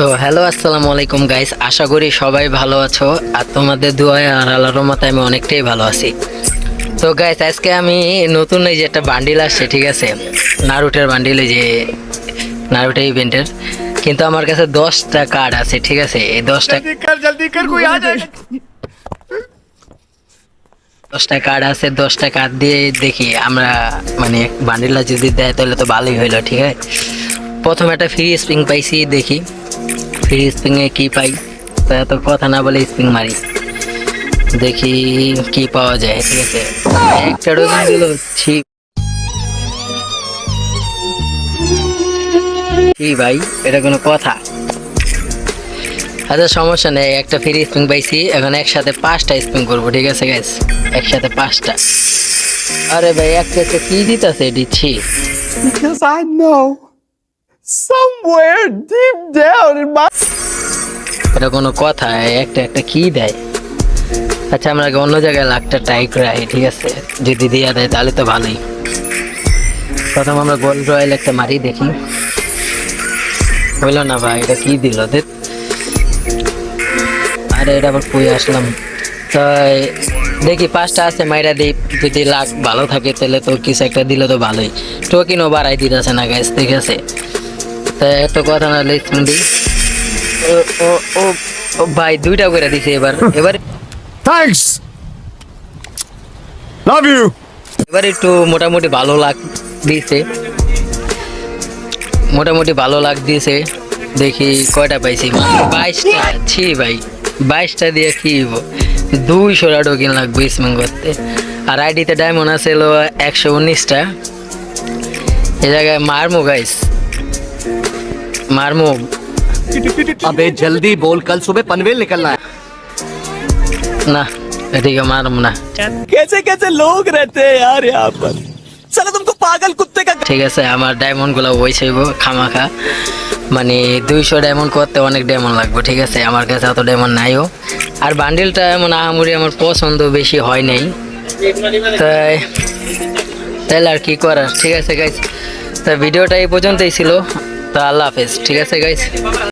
তো হ্যালো আসসালামু আলাইকুম গাইস, আশা করি সবাই ভালো আছো। আর তোমাদের দোয়ায় আর আল্লাহর রহমতে আমি অনেকটাই ভালো আছি। তো গাইস, আজকে আমি নতুন এই যে একটা বান্ডিল আসছে, ঠিক আছে, নারুটের বান্ডিল, এই যে নারুটো ইভেন্টের। কিন্তু আমার কাছে 10টা কার্ড আছে, ঠিক আছে। এই 10টা কার্ড আছে, 10টা কার্ড দিয়ে দেখি আমরা, মানে বান্ডিলটা যদি দেয় তাহলে তো ভালোই হইলো, ঠিক আছে। প্রথম একটা ফ্রি স্প্রিং পাইছি, দেখি ফ্রি স্প্রিংয়ে কি পাই। তো এত কথা না বলে স্প্রিং মারি, দেখি কি পাওয়া যায়, ঠিক আছে। একটা ডজন দিল, ঠিক ভাই, এটা কোনো কথা? আচ্ছা সমস্যা নেই, একটা ফ্রি স্প্রিং পাইছি, এখন একসাথে 5টা স্প্রিং করবো, ঠিক আছে গাইস, একসাথে 5টা। আরে ভাই, একটা কি দিতেছে দিচ্ছি? Because I know somewhere deep down in my এটা কোনো কথা? একটা একটা কি দেয়? আচ্ছা আমরা আগে অন্য জায়গায় লাখটা ট্রাই করে আই, ঠিক আছে। যদি দিয়া দেয় তাহলে তো ভালোই। প্রথম আমরা গোল্ড রয়্যাল একটা মারি, দেখি। হইল না ভাই, এটা কি দিল? আরে এটা আবার কই আসলাম? তাই দেখি 5টা আছে, মাইরা দিই। যদি লাখ ভালো থাকে তাহলে তো কিছু একটা দিলে তো ভালোই। টোকেনও বাড়াই দিতেছে না গাইস, ঠিক আছে। তাই এত কথা না, লিখুন দিই। ও ও ও ও ভাই, 2টা করে দিছে এবার। Thanks. Love you. এবার একটু মোটামুটি ভালো লাগ দিয়েছে, মোটামুটি ভালো লাগ দিয়েছে। দেখি কয়টা পাইছি, 22টা। ছি ভাই, 22টা দিয়ে কি হইব? 200টা টোকেন লাগবে স্পিন করতে। আর আইডিতে ডায়মন্ড আছে 119টা। এ জায়গায় মারমু গাইস, মারমু। अबे जल्दी बोल, कल सुबह पनवेल निकलना है। না, এদিকে মারমু না। कैसे कैसे लोग रहते हैं यार यहाँ पर, साला तुमको पागल कुत्ते का। ঠিক আছে, আমার ডায়মন্ড গুলো ওইসইব খামাখা। মানে 200 ডায়মন্ড করতে অনেক ডায়মন্ড লাগবে, ঠিক আছে। আমার কাছে অত ডায়মন্ড নাইও। আর বান্ডিলটা এমন আহামরি আমার পছন্দ বেশি হয় নাই, তাই তাহলে আর কি করার। ঠিক আছে গাইস, তা ভিডিওটা এই পর্যন্তই ছিল। তা আল্লাহ হাফেজ, ঠিক আছে গাইস।